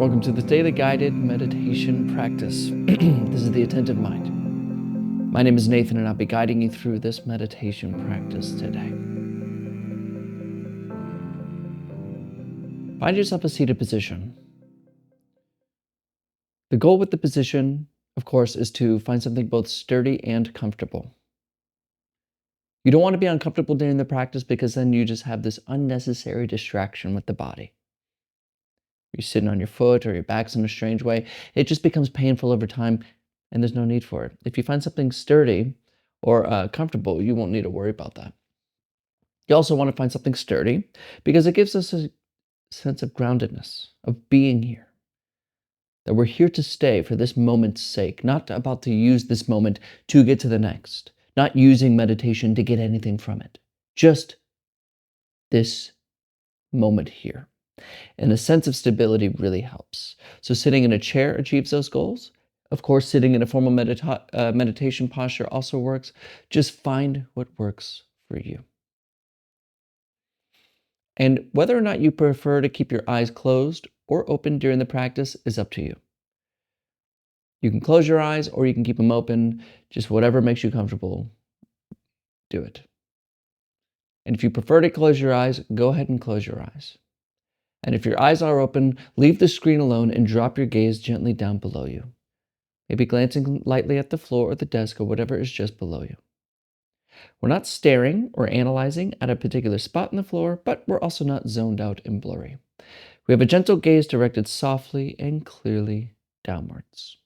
Welcome to the Daily Guided Meditation Practice. This is the Attentive Mind. My name is Nathan, and I'll be guiding you through this meditation practice today. Find yourself a seated position. The goal with the position, of course, is to find something both sturdy and comfortable. You don't want to be uncomfortable during the practice because then you just have this unnecessary distraction with the body. You're sitting on your foot or your back's in a strange way. It just becomes painful over time, and there's no need for it. If you find something sturdy or comfortable, you won't need to worry about that. You also want to find something sturdy because it gives us a sense of groundedness, of being here, that we're here to stay for this moment's sake, not about to use this moment to get to the next, not using meditation to get anything from it, just this moment here. And a sense of stability really helps. So sitting in a chair achieves those goals. Of course, sitting in a formal meditation posture also works. Just find what works for you. And whether or not you prefer to keep your eyes closed or open during the practice is up to you. You can close your eyes or you can keep them open, just whatever makes you comfortable, do it. And if you prefer to close your eyes, go ahead and close your eyes. And if your eyes are open, leave the screen alone and drop your gaze gently down below you. Maybe glancing lightly at the floor or the desk or whatever is just below you. We're not staring or analyzing at a particular spot in the floor, but we're also not zoned out and blurry. We have a gentle gaze directed softly and clearly downwards.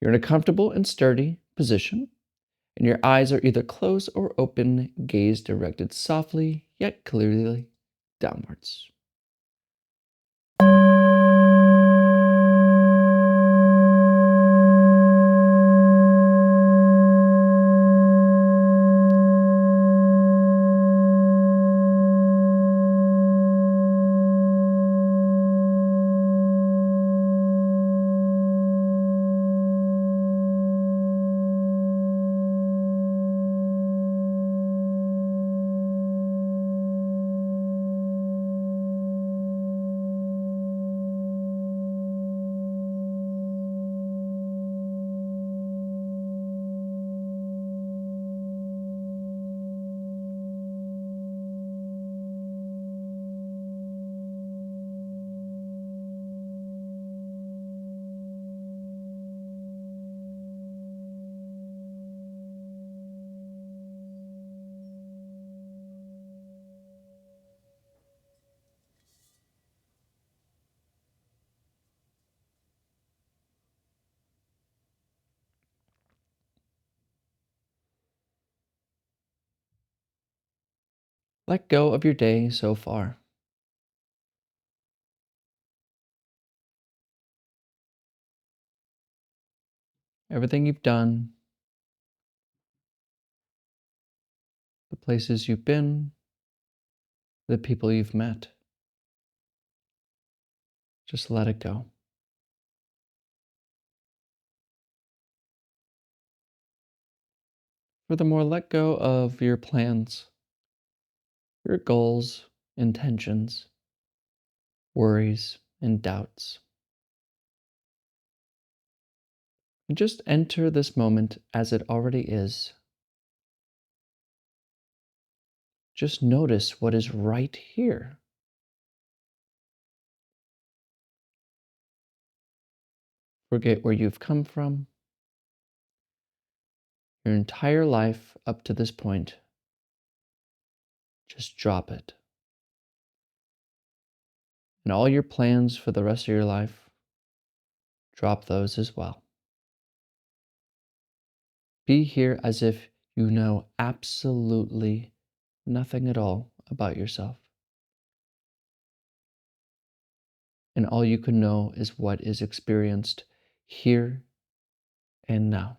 You're in a comfortable and sturdy position, and your eyes are either closed or open, gaze directed softly yet clearly downwards. Let go of your day so far. Everything you've done, the places you've been, the people you've met. Just let it go. Furthermore, let go of your plans, your goals, intentions, worries, and doubts. And just enter this moment as it already is. Just notice what is right here. Forget where you've come from, your entire life up to this point. Just drop it. And all your plans for the rest of your life, drop those as well. Be here as if you know absolutely nothing at all about yourself. And all you can know is what is experienced here and now.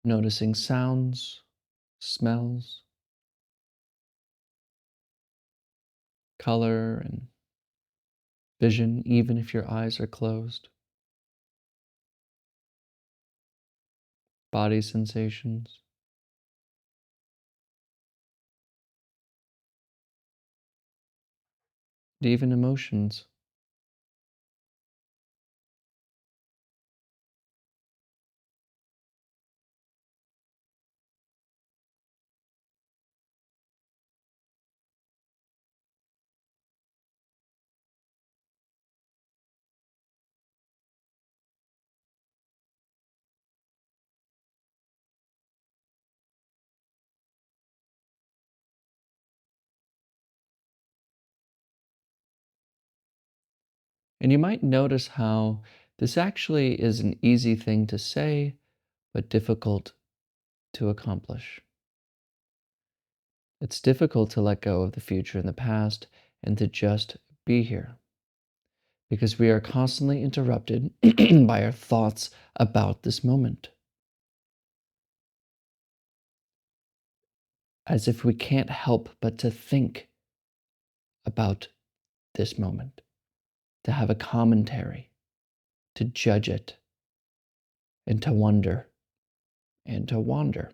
noticing sounds, smells, color, and vision, even if your eyes are closed, body sensations, and even emotions. And you might notice how this actually is an easy thing to say, but difficult to accomplish. It's difficult to let go of the future and the past and to just be here because we are constantly interrupted by our thoughts about this moment, as if we can't help but to think about this moment, to have a commentary, to judge it, and to wonder and to wander.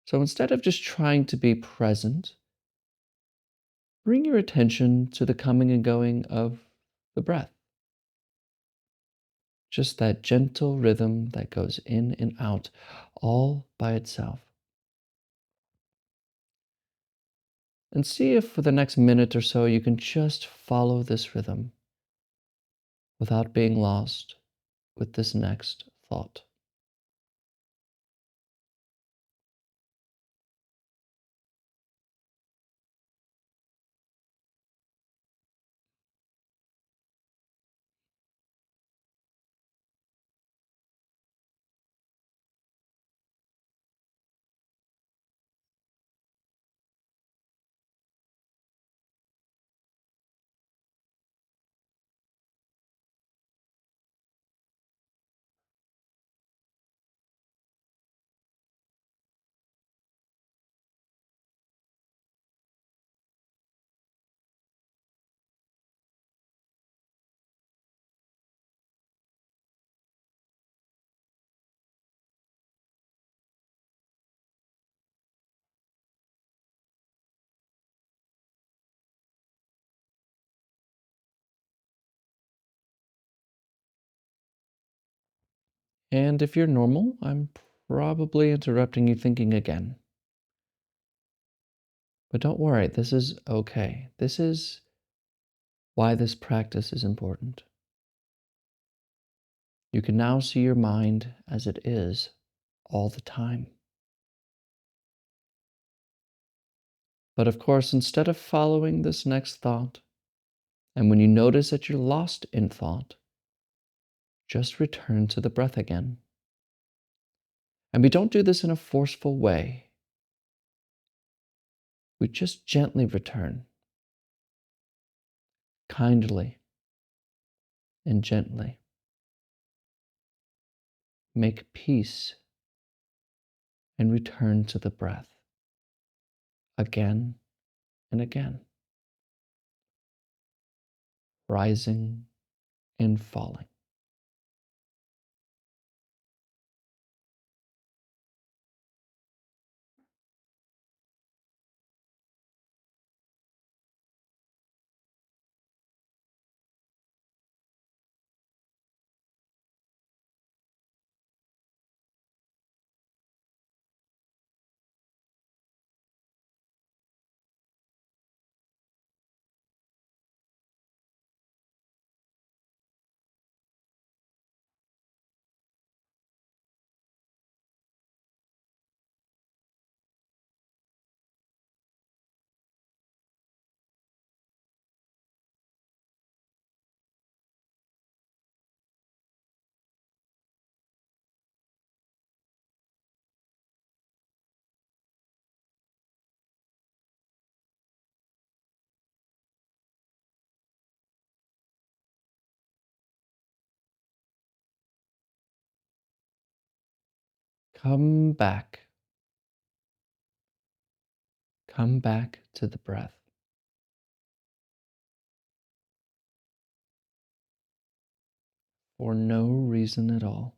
So instead of just trying to be present, bring your attention to the coming and going of the breath. Just that gentle rhythm that goes in and out all by itself. And see if for the next minute or so you can just follow this rhythm without being lost with this next thought. And if you're normal, I'm probably interrupting you thinking again. But don't worry, this is okay. This is why this practice is important. You can now see your mind as it is all the time. But of course, instead of following this next thought, and when you notice that you're lost in thought, just return to the breath again. And we don't do this in a forceful way. We just gently return, kindly and gently. Make peace and return to the breath again and again, rising and falling. Come back. Come back to the breath for no reason at all.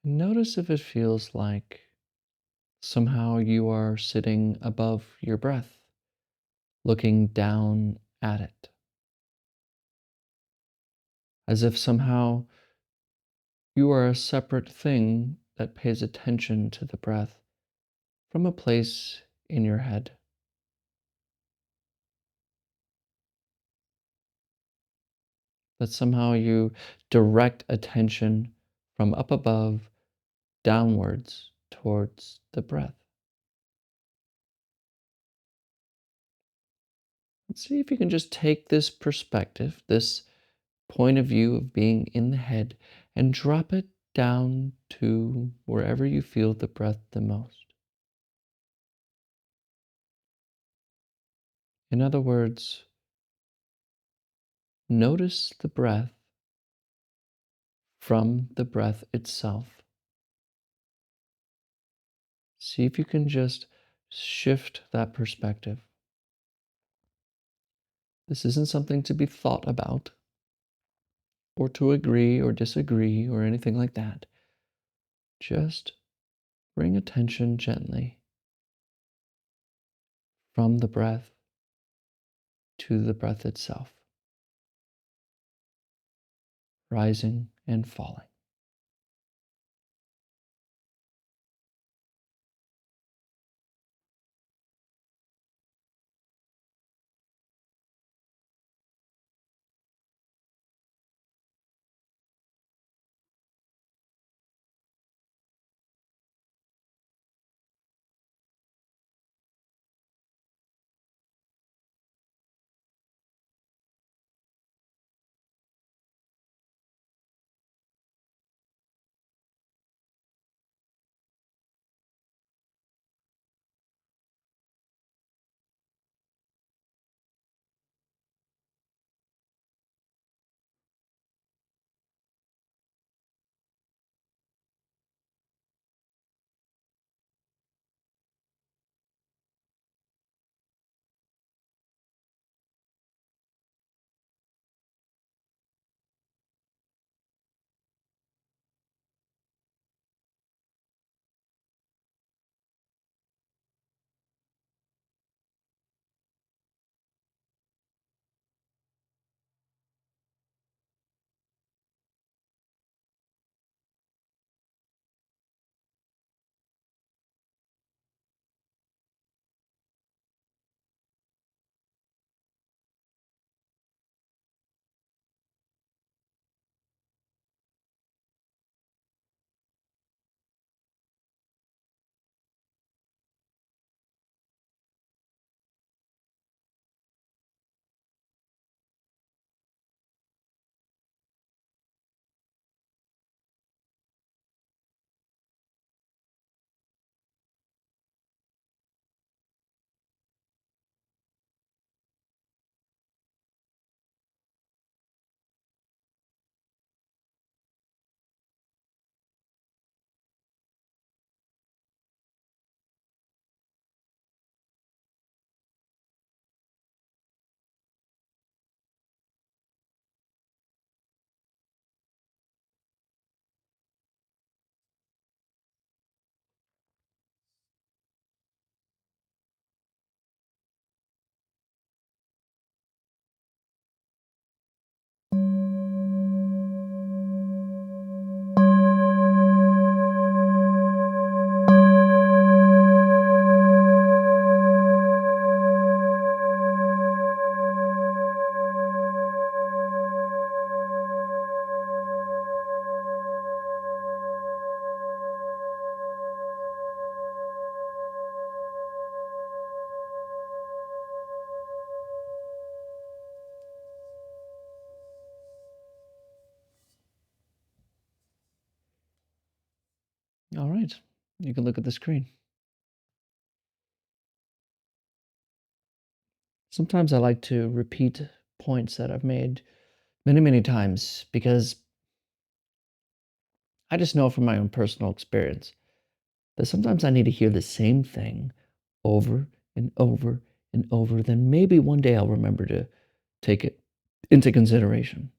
Notice if it feels like somehow you are sitting above your breath, looking down at it, as if somehow you are a separate thing that pays attention to the breath from a place in your head. That somehow you direct attention from up above downwards towards the breath. And see if you can just take this perspective, this point of view of being in the head, and drop it down to wherever you feel the breath the most. In other words, notice the breath from the breath itself. See if you can just shift that perspective. This isn't something to be thought about, or to agree or disagree or anything like that. Just bring attention gently from the breath to the breath itself, rising and falling. All right. You can look at the screen. Sometimes I like to repeat points that I've made many, many times because I just know from my own personal experience that sometimes I need to hear the same thing over and over and over. Then maybe one day I'll remember to take it into consideration.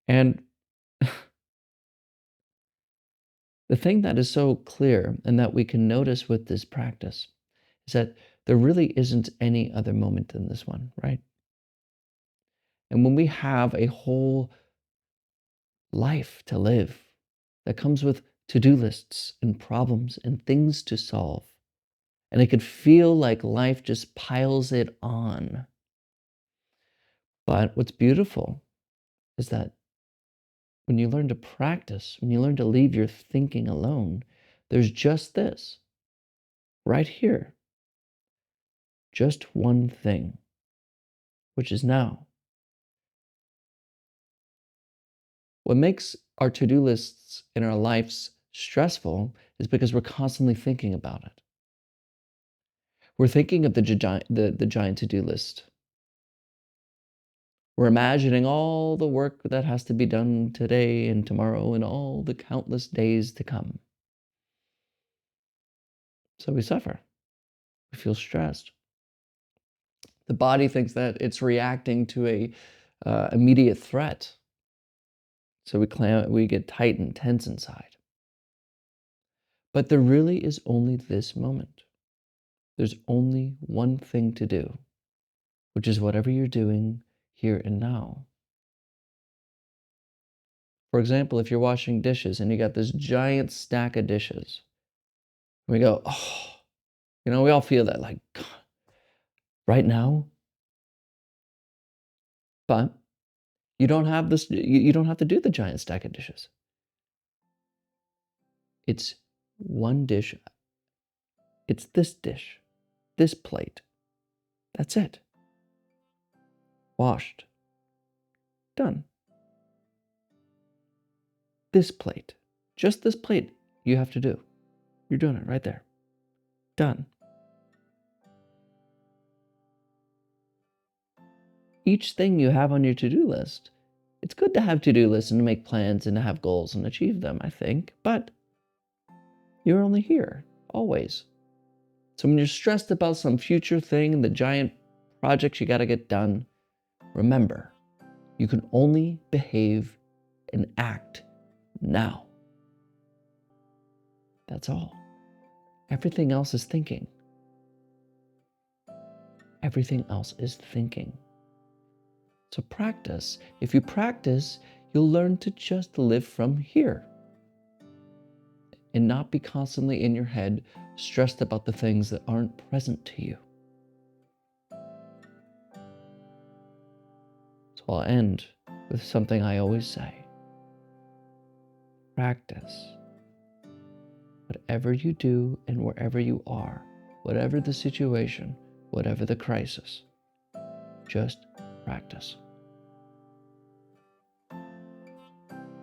And the thing that is so clear and that we can notice with this practice is that there really isn't any other moment than this one, right? And when we have a whole life to live that comes with to do lists and problems and things to solve, and it could feel like life just piles it on. But what's beautiful is that when you learn to practice, when you learn to leave your thinking alone, there's just this right here, just one thing, which is now. What makes our to do lists in our lives stressful is because we're constantly thinking about it. We're thinking of the giant to do list. We're imagining all the work that has to be done today and tomorrow and all the countless days to come. So we suffer. We feel stressed. The body thinks that it's reacting to a immediate threat. So we get tight and tense inside. But there really is only this moment. There's only one thing to do, which is whatever you're doing here and now. For example, if you're washing dishes and you got this giant stack of dishes, we go, oh, we all feel that like right now, but you don't have this, you don't have to do the giant stack of dishes. It's one dish. It's this dish, this plate. That's it. Washed. Done. This plate. Just this plate you have to do. You're doing it right there. Done. Each thing you have on your to-do list, it's good to have to-do lists and to make plans and to have goals and achieve them, I think, but you're only here, always. So when you're stressed about some future thing, the giant projects you got to get done, remember, you can only behave and act now. That's all. Everything else is thinking. Everything else is thinking. So practice. If you practice, you'll learn to just live from here and not be constantly in your head stressed about the things that aren't present to you. So I'll end with something I always say. Practice. Whatever you do and wherever you are, whatever the situation, whatever the crisis, just practice.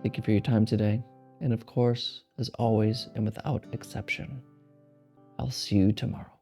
Thank you for your time today. And of course, as always and without exception, I'll see you tomorrow.